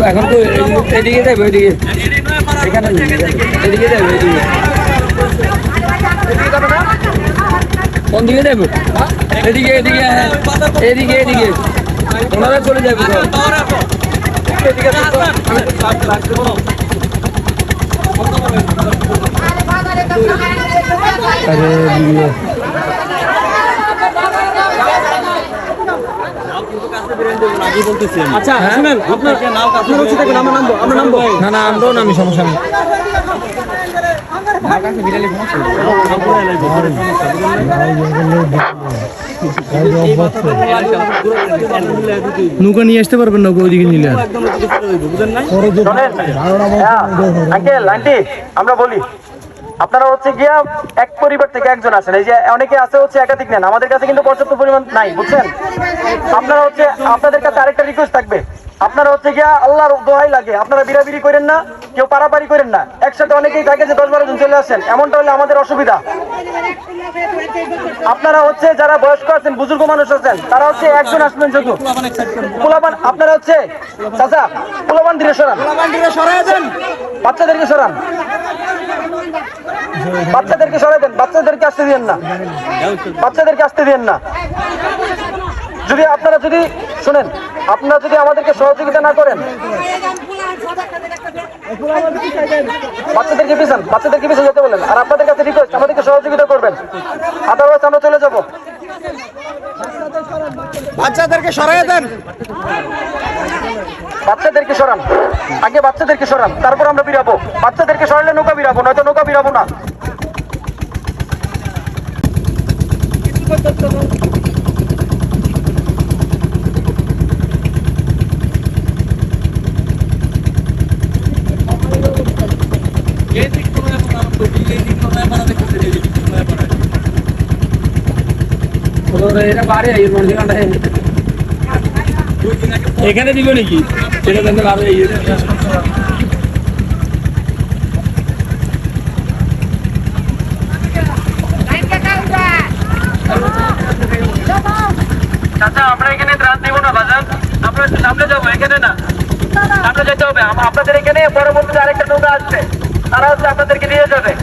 এখন তো এদিকে যাবে ওইদিকে এখানে এদিকে যাবে এদিকে কোন দিকে যাবে এদিকে এদিকে এদিকে এদিকে ওনারা চলে যাবে আচ্ছা শুনেন আপনার হচ্ছে দেখুন আমরা নামবো না না আমরাও নামি সমস্যা নেই নৌকা নিয়ে আসতে পারবেন নৌকা ওইদিকে নিলে আঙ্কেল আন্টি আমরা বলি আপনারা হচ্ছে গিয়া এক পরিবার থেকে একজন আসেন এই যে অনেকে আছে হচ্ছে একাধিক নেন আমাদের কাছে কিন্তু পর্যাপ্ত পরিমাণ নাই বুঝছেন আপনারা হচ্ছে আপনাদের কাছে আরেকটা রিকোয়েস্ট থাকবে আপনারা হচ্ছে গিয়া আল্লাহর দোহাই লাগে আপনারা বিড়াবিড়ি করেন না কেউ পারাপারি করেন না একসাথে অনেকেই থাকে যে 10-12 জন চলে আসেন এমনটা হলে আমাদের অসুবিধা আপনারা হচ্ছে যারা বয়স্ক আছেন বুজুর্গ মানুষ আছেন তারা হচ্ছে একজন আসবেন শুধু পোলাপান আপনারা হচ্ছে চাচা পোলাপান ধীরে সরান বাচ্চাদেরকে সরান বাচ্চাদেরকে সরাই দেন বাচ্চাদেরকে আসতে দিয়েন না বাচ্চাদেরকে আসতে দিয়েন না যদি আপনারা যদি শুনেন আপনারা যদি আমাদেরকে সহযোগিতা না করেন বাচ্চাদেরকে পিছন যেতে বলেন আর আপনাদের কাছে রিকোয়েস্ট আমাদেরকে সহযোগিতা করবেন আদারওয়াইজ আমরা চলে যাব বাচ্চাদেরকে সরাই দেন বাচ্চাদেরকে সরান আগে বাচ্চাদেরকে সরান তারপর আমরা বিরাবো বাচ্চাদেরকে সরালে নৌকা বিরাবো নয়তো নৌকা বিরাবো না এখানে দিব নাকি সেটা জানতে পারবে চাচা আমরা এখানে ত্রাণ দিব না বাজার আমরা সামনে যাবো এখানে না সামনে যেতে হবে আপনাদের এখানে পরবর্তীতে আরেকটা নৌকা আসবে তারা হচ্ছে আপনাদেরকে নিয়ে যাবে